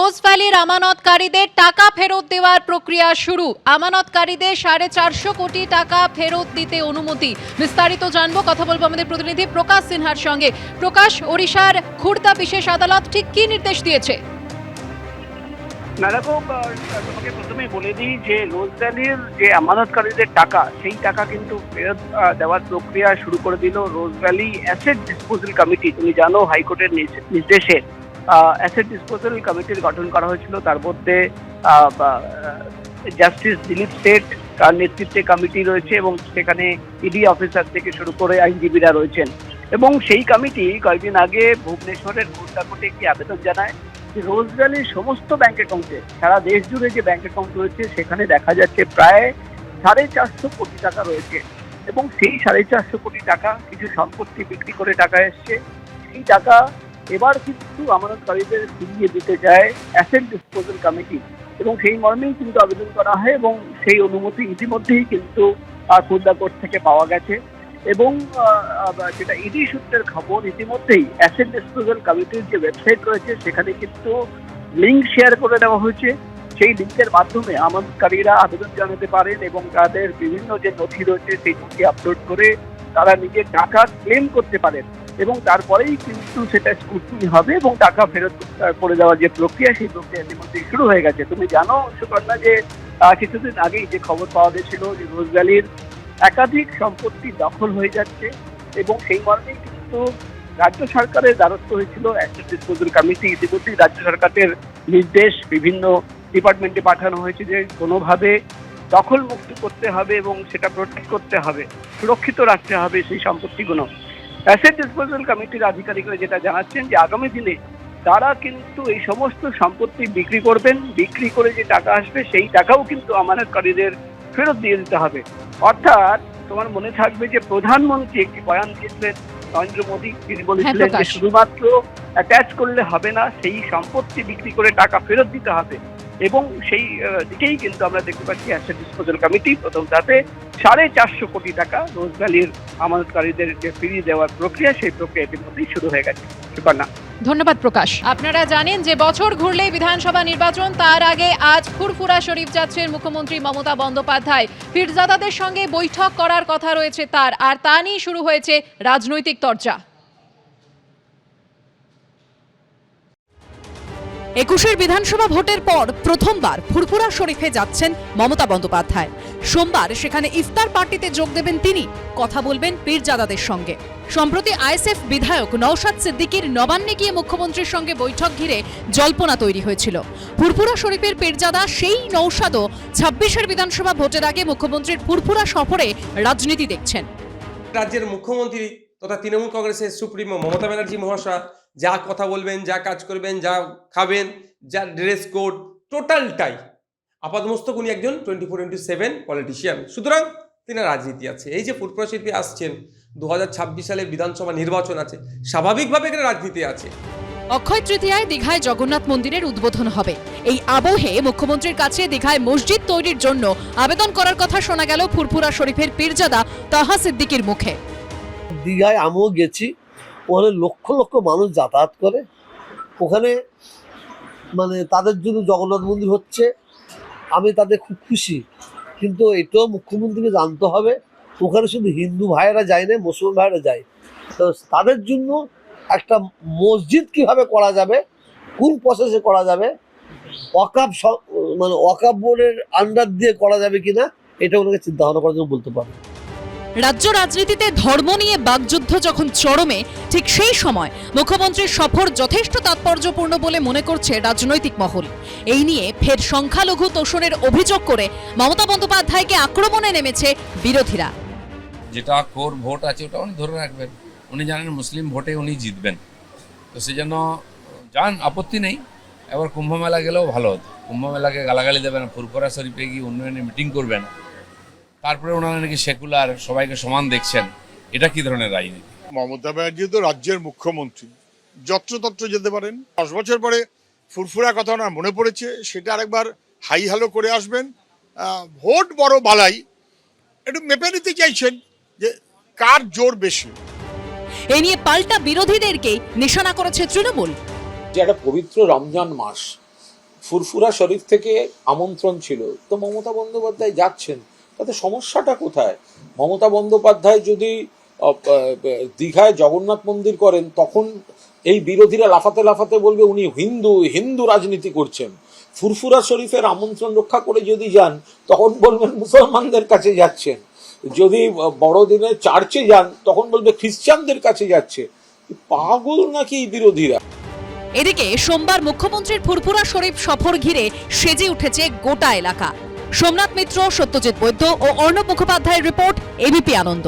রোজ ভ্যালির আমানতকারীদের টাকা ফেরত দেওয়ার প্রক্রিয়া শুরু। আমানতকারীদের 450 কোটি টাকা ফেরত দিতে অনুমতি। বিস্তারিত জানবো, কথা বলবো আমাদের প্রতিনিধি প্রকাশ সিনহার সঙ্গে। প্রকাশ, ওড়িশার খুর্দা বিশেষ আদালত ঠিক কি নির্দেশ দিয়েছে? না দেখো, তোমাকে প্রথমেই বলে দিই যে রোজ ভ্যালির যে আমানতকারীদের টাকা, সেই টাকা কিন্তু ফেরত দেওয়ার প্রক্রিয়া শুরু করে দিল রোজ ভ্যালি অ্যাসেট ডিসপোজাল কমিটি। তুমি জানো হাইকোর্টের নির্দেশে অ্যাসেট ডিসপোজাল কমিটির গঠন করা হয়েছিল। তার মধ্যে জাস্টিস দিলীপ শেঠ তার নেতৃত্বে কমিটি রয়েছে এবং সেখানে ইডি অফিসার থেকে শুরু করে আইনজীবীরা রয়েছেন। এবং সেই কমিটি কয়েকদিন আগে ভুবনেশ্বরের খুর্দা কোর্টে একটি আবেদন জানায় যে রোজ ভ্যালির সমস্ত ব্যাংক অ্যাকাউন্টে, সারা দেশ জুড়ে যে ব্যাংক অ্যাকাউন্ট রয়েছে সেখানে দেখা যাচ্ছে প্রায় 450 কোটি টাকা রয়েছে। এবং সেই 450 কোটি টাকা কিছু সম্পত্তি বিক্রি করে টাকা এসছে। সেই টাকা এবার কিন্তু আমানতকারীদের ফিরিয়ে দিতে চায় অ্যাসেট ডিসপোজাল কমিটি এবং সেই মর্মেই কিন্তু আবেদন করা হয় এবং সেই অনুমতি ইতিমধ্যেই কিন্তু খুর্দা কোর্ট থেকে পাওয়া গেছে। এবং যেটা ইডি সূত্রের খবর, ইতিমধ্যেই অ্যাসেট ডিসপোজাল কমিটির যে ওয়েবসাইট রয়েছে সেখানে কিন্তু লিঙ্ক শেয়ার করে দেওয়া হয়েছে। সেই লিঙ্কের মাধ্যমে আমানতকারীরা আবেদন জানাতে পারেন এবং তাদের বিভিন্ন যে নথি রয়েছে সেই নথি আপলোড করে তারা নিজের টাকা ক্লেম করতে পারেন এবং তারপরেই কিন্তু সেটা স্ক্রুটিনি হবে এবং টাকা ফেরত করে দেওয়ার যে প্রক্রিয়া, সেই প্রক্রিয়া ইতিমধ্যে শুরু হয়ে গেছে। তুমি জানো সুকন্যা যে কিছুদিন আগেই যে খবর পাওয়া গেছিল যে রোজ ভ্যালির একাধিক সম্পত্তি দখল হয়ে যাচ্ছে এবং সেই মর্মেই কিন্তু রাজ্য সরকারের দ্বারস্থ হয়েছিল অ্যাসেট ডিসপোজাল কমিটি। ইতিমধ্যেই রাজ্য সরকারের নির্দেশ বিভিন্ন ডিপার্টমেন্টে পাঠানো হয়েছে যে কোনোভাবে দখল মুক্ত করতে হবে এবং সেটা প্রোটেক্ট করতে হবে, সুরক্ষিত রাখতে হবে সেই সম্পত্তিগুলো। অ্যাসেট ডিসপোজাল কমিটির আধিকারিকরা যেটা জানাচ্ছেন যে আগামী দিনে তারা কিন্তু এই সমস্ত সম্পত্তি বিক্রি করবেন, বিক্রি করে যে টাকা আসবে সেই টাকাও কিন্তু আমানতকারীদের ফেরত দিয়ে দিতে হবে। অর্থাৎ তোমার মনে থাকবে যে প্রধানমন্ত্রী একটি বয়ান দিয়েছিলেন নরেন্দ্র মোদী, তিনি বলেছিলেন যে শুধুমাত্র অ্যাটাচ করলে হবে না, সেই সম্পত্তি বিক্রি করে টাকা ফেরত দিতে হবে। এবং সেই দিকেই কিন্তু আমরা দেখতে পাচ্ছি অ্যাসেট ডিসপোজাল কমিটি প্রথম ধাপে 450 কোটি টাকা রোজ ভ্যালির আমানতকারীদের যে ফিরিয়ে দেওয়ার প্রক্রিয়া, সেই প্রক্রিয়া ইতিমধ্যেই শুরু হয়ে গেছে। সুকন্যা। ধন্যবাদ প্রকাশ। আপনারা জানেন যে বছর ঘুরলেই বিধানসভা নির্বাচন, তার আগে আজ ফুরফুরা শরীফ যাচ্ছেন মুখ্যমন্ত্রী মমতা বন্দ্যোপাধ্যায়। পীরজাদাদের সঙ্গে বৈঠক করার কথা রয়েছে তার, আর তা নিয়ে শুরু হয়েছে রাজনৈতিক চর্চা। 21 বিধানসভা ভোটের পর প্রথমবার ফুরফুরা শরীফে যাচ্ছেন মমতা বন্দ্যোপাধ্যায়। সোমবার সেখানে ইফতার পার্টিতে যোগ দেবেন তিনি, কথা বলবেন পীরজাদাদের সঙ্গে। সম্প্রতি আইএসএফ বিধায়ক নওশাদ সিদ্দিকীর নবান্নে গিয়ে মুখ্যমন্ত্রীর সঙ্গে বৈঠক ঘিরে জল্পনা তৈরি হয়েছিল। ফুরফুরা শরীফের পীরজাদা সেই নওশাদও 26 বিধানসভা ভোটের আগে মুখ্যমন্ত্রীর ফুরফুরা সফরে রাজনীতি দেখছেন। রাজ্যের মুখ্যমন্ত্রী তথা তৃণমূল কংগ্রেসের সুপ্রিমো মমতা ব্যানার্জি মহাশয় যা কথা বলবেন, যা কাজ করবেন, যা খাবেন, যা ড্রেস কোড, টোটালটাই আপাতমস্তক উনি একজন 24/7 পলিটিশিয়ান। সুতরাং তিনি রাজনীতি আছে। এই যে ফুরফুরা শরীফে আসছেন, 2026 সালে বিধানসভা নির্বাচন আছে, স্বাভাবিকভাবে এখানে রাজনীতি আছে। অক্ষয় তৃতীয়ায় দীঘায় জগন্নাথ মন্দিরের উদ্বোধন হবে। এই আবহে মুখ্যমন্ত্রীর কাছে দীঘায় মসজিদ তৈরির জন্য আবেদন করার কথা শোনা গেল ফুরফুরা শরীফের পীরজাদা তাহা সিদ্দিকীর মুখে। দীঘায় আমিও গেছি, ওখানে লক্ষ লক্ষ মানুষ যাতায়াত করে। ওখানে মানে তাদের জন্য জগন্নাথ মন্দির হচ্ছে, আমি তাদের খুব খুশি। কিন্তু এটাও মুখ্যমন্ত্রীকে জানতে হবে ওখানে শুধু হিন্দু ভাইয়েরা যায় না, মুসলমান ভাইয়েরা যায়। তো তাদের জন্য একটা মসজিদ কিভাবে করা যাবে, কোন প্রসেসে করা যাবে, ওয়াকাফ মানে ওয়াকাফ বোর্ডের আন্ডার দিয়ে করা যাবে কিনা, এটা ওনাকে চিন্তা ভাবনা করার জন্য বলতে পারে। রাজ্য রাজনীতিতে ধর্ম নিয়ে বাকযুদ্ধ যখন চরমে, ঠিক সেই সময় মুখ্যমন্ত্রীর সফর যথেষ্ট তাৎপর্যপূর্ণ বলে মনে করছে রাজনৈতিক মহল। এই নিয়ে ফের সংখ্যালঘু তোষণের অভিযোগ করে মমতা বন্দ্যোপাধ্যায়কে আক্রমণে নেমেছে বিরোধীরা। যেটা কোর ভোট আছে ওটা উনি ধরে রাখবেন। উনি জানেন মুসলিম ভোটে উনি জিতবেন, তো সেজন্য যান, আপত্তি নেই। এবার কুম্ভ মেলা গেলেও ভালো হতো। কুম্ভ মেলাকে গালাগালি দেবে না, ফুরফুরা শরীফে গিয়ে উন্নয়নে মিটিং করবে না, তারপরে ওনারা নাকি সেকুলার, সবাইকে সমান দেখছেন। এটা কি ধরনের রাজনীতি? মমতা ব্যানার্জি তো রাজ্যের মুখ্যমন্ত্রী, যত্রতত্র যেতে পারেন। 10 বছর পরে ফুরফুরা কথা ওনার মনে পড়েছে, সেটা আরেকবার হাই হ্যালো করে আসবেন। ভোট বড় বালাই, একটু মেপে নিতে চাইছেন যে কার জোর বেশি। এ নিয়ে পাল্টা বিরোধীদেরকে নিশানা করেছে তৃণমূল। যে একটা পবিত্র রমজান মাস, ফুরফুরা শরীফ থেকে আমন্ত্রণ ছিল, তো মমতা বন্দ্যোপাধ্যায় যাচ্ছেন, তাতে সমস্যাটা কোথায়? মমতা বন্দ্যোপাধ্যায় যদি দীঘায় জগন্নাথ মন্দির করেন, তখন এই বিরোধীরা লাফাতে লাফাতে বলবে উনি হিন্দু হিন্দু রাজনীতি করছেন। ফুরফুরা শরীফের আমন্ত্রণ রক্ষা করে যদি যান, তখন বলবেন মুসলমানদের কাছে যাচ্ছেন। যদি বড়দিনের চার্চে যান, তখন বলবে খ্রিস্টানদের কাছে যাচ্ছে। পাগল নাকি এই বিরোধীরা? এদিকে সোমবার মুখ্যমন্ত্রীর ফুরফুরা শরীফ সফর ঘিরে সেজে উঠেছে গোটা এলাকা। সোমনাথ মিত্র, সত্যজিৎ বৈদ্য ও অর্ণব মুখোপাধ্যায়ের রিপোর্ট, এবিপি আনন্দ।